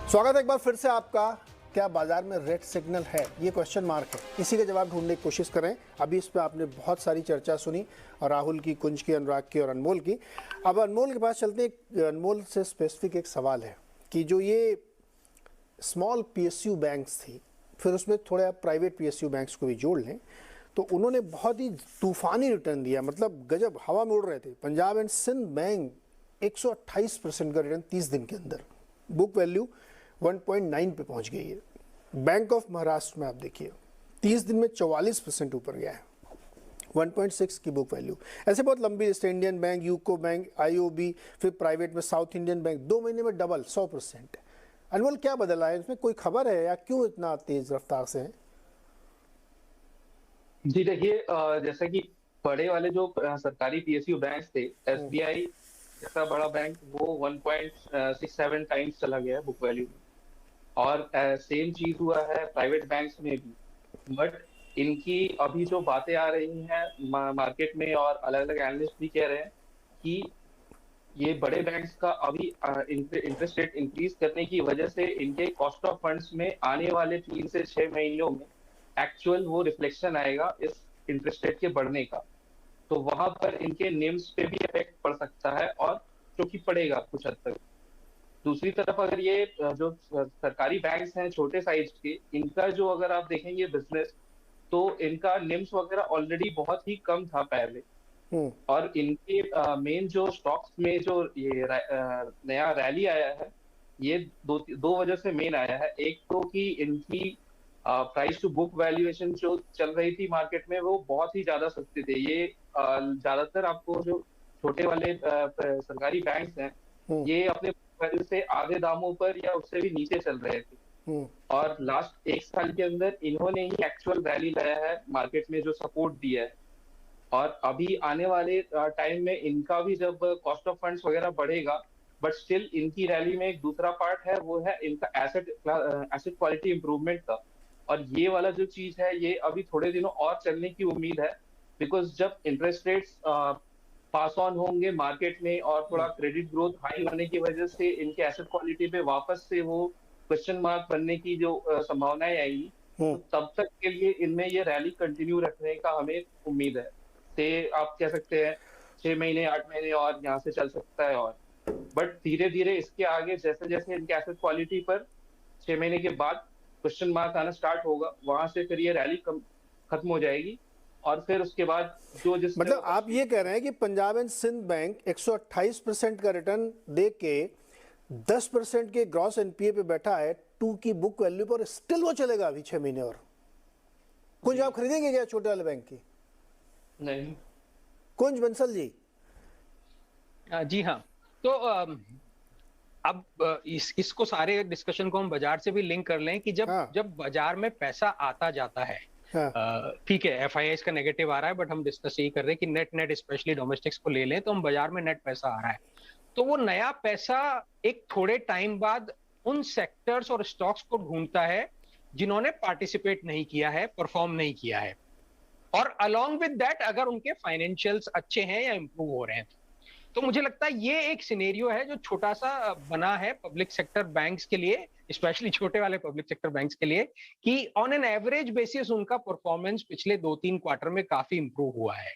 स्वागत है एक बार फिर से आपका। क्या बाजार में रेड सिग्नल है, ये क्वेश्चन मार्क है। इसी का जवाब ढूंढने की कोशिश करें। अभी इस पे आपने बहुत सारी चर्चा सुनी, और राहुल की, कुंज की, अनुराग की और अनमोल की। अब अनमोल के पास चलते हैं। अनमोल से स्पेसिफिक एक सवाल है कि जो ये स्मॉल पीएसयू बैंक्स थी, फिर उसमें थोड़े आप प्राइवेट पीएसयू बैंक्स को भी जोड़ लें, तो उन्होंने बहुत ही तूफानी रिटर्न दिया, मतलब गजब, हवा में उड़ रहे थे। पंजाब एंड सिंध बैंक 128% का रिटर्न 30 दिन के अंदर, बुक वैल्यू 1.9 पे पहुंच गई है। बैंक ऑफ महाराष्ट्र में आप देखिए 30 दिन में 44% ऊपर गया है, 1.6 की बुक वैल्यू। ऐसे बहुत लंबी लिस्ट है। Indian bank, UCO bank, IOB, फिर प्राइवेट में साउथ इंडियन बैंक 2 महीने में डबल 100%। अनमोल, क्या बदला है इसमें, कोई खबर है या क्यों इतना तेज रफ्तार से है? जी देखिए, जैसा कि बड़े वाले जो सरकारी पीएसयू बैंक थे, एसबीआई जैसा बड़ा बैंक, वो 1.67 टाइम्स चला गया है बुक वैल्यू में। और सेम चीज हुआ है प्राइवेट बैंक्स में भी। बट इनकी अभी जो बातें आ रही हैं मार्केट में, और अलग अलग एनालिस्ट भी कह रहे हैं कि ये बड़े बैंक्स का अभी इंटरेस्ट रेट इंक्रीज करने की वजह से इनके कॉस्ट ऑफ फंड्स में आने वाले 3 से 6 महीनों में एक्चुअल वो रिफ्लेक्शन आएगा इस इंटरेस्ट रेट के बढ़ने का। तो वहां पर इनके निम्स पे भी इफेक्ट पड़ सकता है, और जो कि पड़ेगा कुछ हद तक। दूसरी तरफ अगर ये जो सरकारी बैंक्स हैं छोटे साइज के, इनका जो अगर आप देखेंगे बिजनेस, तो इनका निम्स वगैरह ऑलरेडी बहुत ही कम था पहले। हम्म। और इनके मेन जो स्टॉक्स में जो ये नया रैली आया है, ये दो वजह से मेन आया है। एक तो कि इनकी प्राइस टू बुक वैल्यूएशन जो चल रही थी मार्केट में, वो बहुत ही ज्यादा सस्ते थे। ये ज्यादातर आपको जो छोटे वाले सरकारी बैंक्स हैं, हम्म। ये अपने वैल्यू से आधे दामों पर या उससे भी नीचे चल रहे थे। हम्म। और लास्ट 1 साल के अंदर इन्होंने ही एक्चुअल रैली लाया है मार्केट में, जो सपोर्ट दिया है। और अभी आने वाले टाइम में इनका भी जब कॉस्ट ऑफ फंड्स वगैरह बढ़ेगा, बट स्टिल इनकी रैली में एक दूसरा पार्ट है, वो है इनका एसेट क्वालिटी इंप्रूवमेंट का। और ये वाला जो चीज है, ये अभी थोड़े दिनों और चलने की उम्मीद है। बिकॉज जब इंटरेस्ट रेट्स पास ऑन होंगे मार्केट में, और थोड़ा क्रेडिट ग्रोथ हाई होने की वजह से इनके एसेट क्वालिटी पे वापस से वो क्वेश्चन मार्क बनने की जो संभावनाएं आएंगी, तो तब तक के लिए इनमें ये रैली कंटिन्यू रखने का हमें उम्मीद है। से आप कह सकते हैं 6 महीने 8 महीने और यहाँ से चल सकता है। और बट धीरे धीरे इसके आगे जैसे जैसे इनके एसेट क्वालिटी पर 6 महीने के बाद क्वेश्चन मार्क आना स्टार्ट होगा, वहां से फिर ये रैली खत्म हो जाएगी। और फिर उसके बाद जो जिस मतलब आप ये कह रहे हैं कि पंजाब एंड सिंध बैंक 128% का रिटर्न दे के 10% के ग्रॉस एनपीए पे बैठा है 2 की बुक वैल्यू पर, स्टिल वो चलेगा अभी 6 महीने और? कुछ आप खरीदेंगे क्या छोटे वाले बैंक की? नहीं। कुंज बंसल जी। जी हाँ। तो अब इसको सारे डिस्कशन को हम बाजार से भी लिंक कर लें कि जब बाजार में पैसा आता जाता है, ठीक है, एफआईआई का नेगेटिव आ रहा है, बट हम डिस्कस यही कर रहे हैं कि नेट नेट स्पेशली डोमेस्टिक्स को ले लें, तो हम बाजार में नेट पैसा आ रहा है, तो वो नया पैसा एक थोड़े टाइम बाद उन सेक्टर्स और स्टॉक्स को ढूंढता है जिन्होंने पार्टिसिपेट नहीं किया है, परफॉर्म नहीं किया है, और अलॉन्ग विद दैट अगर उनके फाइनेंशियल्स अच्छे हैं या इंप्रूव हो रहे हैं। तो मुझे लगता है ये एक सिनेरियो है जो छोटा सा बना है पब्लिक सेक्टर बैंक्स के लिए, स्पेशली छोटे वाले पब्लिक सेक्टर बैंक्स के लिए, कि ऑन एन एवरेज बेसिस उनका परफॉर्मेंस पिछले 2-3 क्वार्टर में काफी इंप्रूव हुआ है।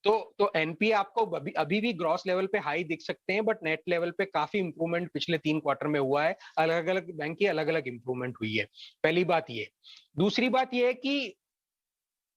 तो एनपी आपको अभी भी ग्रॉस लेवल पे हाई दिख सकते हैं, बट नेट लेवल पे काफी इंप्रूवमेंट पिछले 3 क्वार्टर में हुआ है। अलग अलग बैंक की अलग अलग इंप्रूवमेंट हुई है, पहली बात ये। दूसरी बात ये है कि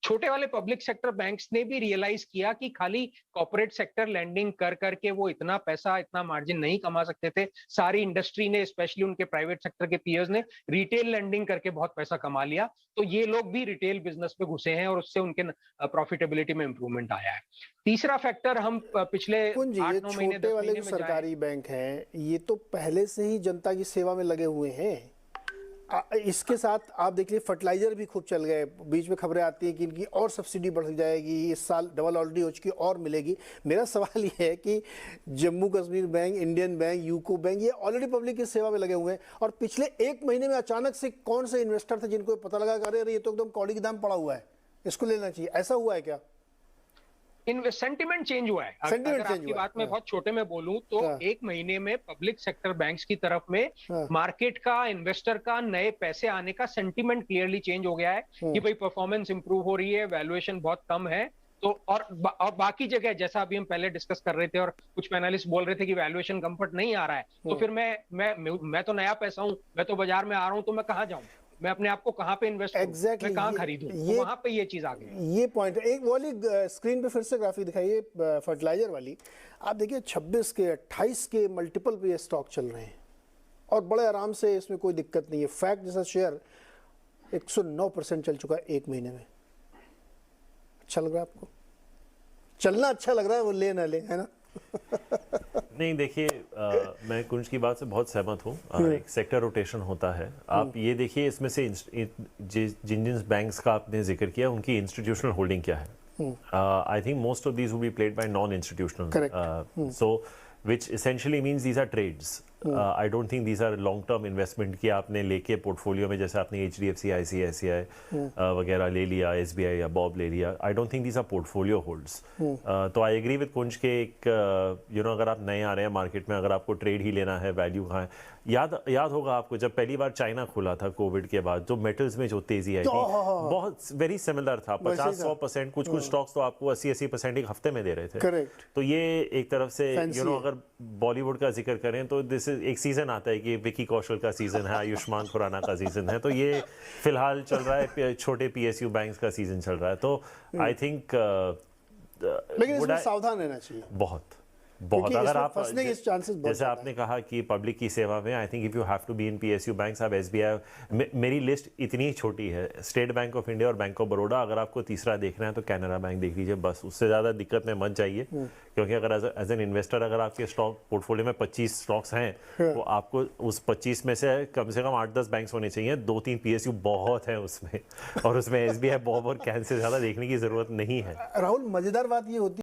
छोटे वाले पब्लिक सेक्टर बैंक्स ने भी रियलाइज किया कि खाली कॉर्पोरेट सेक्टर लैंडिंग कर करके वो इतना पैसा, इतना मार्जिन नहीं कमा सकते थे। सारी इंडस्ट्री ने, स्पेशली उनके प्राइवेट सेक्टर के पीयर्स ने रिटेल लैंडिंग करके बहुत पैसा कमा लिया, तो ये लोग भी रिटेल बिजनेस में घुसे हैं और उससे उनके प्रॉफिटेबिलिटी में इंप्रूवमेंट आया है। तीसरा फैक्टर, हम पिछले 8-9 महीने 10 वाले जो सरकारी बैंक हैं, ये तो पहले से ही जनता की सेवा में लगे हुए हैं। इसके साथ आप देखिए फर्टिलाइजर भी खूब चल गए, बीच में खबरें आती हैं कि इनकी और सब्सिडी बढ़ जाएगी, इस साल डबल ऑलरेडी हो चुकी और मिलेगी। मेरा सवाल ये है कि Jammu Kashmir bank, Indian bank, UCO bank, ये ऑलरेडी पब्लिक की सेवा में लगे हुए हैं, और पिछले 1 महीने में अचानक से कौन से इन्वेस्टर थे जिनको पता लगा कि अरे ये तो एकदम कौड़ी के दाम पड़ा हुआ है, इसको लेना चाहिए, ऐसा हुआ है क्या? सेंटिमेंट चेंज हुआ है। अगर आपकी बात में बहुत छोटे में बोलूं तो एक महीने में पब्लिक सेक्टर बैंक्स की तरफ में मार्केट का, इन्वेस्टर का, नए पैसे आने का सेंटिमेंट क्लियरली चेंज हो गया है कि भाई परफॉर्मेंस इंप्रूव हो रही है, वैल्यूएशन बहुत कम है। तो और बाकी जगह जैसा अभी हम पहले डिस्कस कर रहे थे और कुछ पैनलिस्ट बोल रहे थे कि वैल्यूएशन कंफर्ट नहीं आ रहा है, तो फिर मैं तो नया पैसा हूं, मैं तो बाजार में आ रहा हूं, तो मैं कहां जाऊं, मैं अपने आप को कहां पे इन्वेस्ट करूं, मैं कहां खरीदूं, तो वहां पे ये चीज आ गई। ये पॉइंट है। एक वाली स्क्रीन पे फिर से ग्राफिक दिखाइए फर्टिलाइजर वाली। आप देखिए 26 के 28 के मल्टीपल पे ये स्टॉक चल रहे हैं और बड़े आराम से, इसमें कोई दिक्कत नहीं है। फैक्ट जैसा शेयर 109% चल चुका है एक महीने में। अच्छा लग रहा है आपको? चलना अच्छा लग रहा है, वो ले ना ले, है ना? नहीं देखिए, मैं कुंज की बात से बहुत सहमत हूँ। एक सेक्टर रोटेशन होता है। आप ये देखिए इसमें से जिन बैंक्स का आपने जिक्र किया उनकी इंस्टीट्यूशनल होल्डिंग क्या है। I think most of these will be played by non institutional, so which essentially means these are trades. I don't think these are long term investment कि आपने लेके पोर्टफोलियो में, जैसे आपने HDFC, ICICI वगैरह ले लिया, SBI या बॉब ले लिया। I don't think these are portfolio holds. तो I agree with कुंज के एक अगर आप नए आ रहे हैं मार्केट में, अगर आपको ट्रेड ही लेना है, वैल्यू कहाँ है। याद होगा आपको जब पहली बार चाइना खुला था कोविड के बाद, जो मेटल्स में जो तेजी आई थी बहुत वेरी सिमिलर था, 50-100%। कुछ स्टॉक्स तो आपको 80% एक हफ्ते में दे रहे थे। करेक्ट। तो ये एक तरफ से अगर बॉलीवुड का जिक्र करें तो दिस इज एक सीजन आता है कि विकी कौशल का सीजन है, आयुष्मान खुराना का सीजन है, तो ये फिलहाल चल रहा है, छोटे PSU बैंक्स का सीजन चल रहा है। तो आई थिंक लेकिन इसमें सावधान रहना चाहिए बहुत। अगर आप फंसने के चांसेस बहुत, जैसे आपने कहा कि पब्लिक की सेवा में, I think if you have to be in PSU banks, आप SBI, मेरी लिस्ट इतनी छोटी है, स्टेट बैंक ऑफ इंडिया और बैंक ऑफ बड़ौदा। अगर आपको तीसरा देखना है तो कैनरा बैंक देख लीजिए, बस। उससे ज़्यादा दिक्कत में मत जाइए, क्योंकि अगर एज एन इन्वेस्टर अगर आपके स्टॉक पोर्टफोलियो में 25 स्टॉक्स हैं तो आपको उस 25 में से कम 8-10 बैंक्स होने चाहिए, 2-3 PSU बहुत हैं उसमें, और उसमें SBI, बॉब और कैन से ज़्यादा देखने की ज़रूरत नहीं है। राहुल, मज़ेदार बात ये होती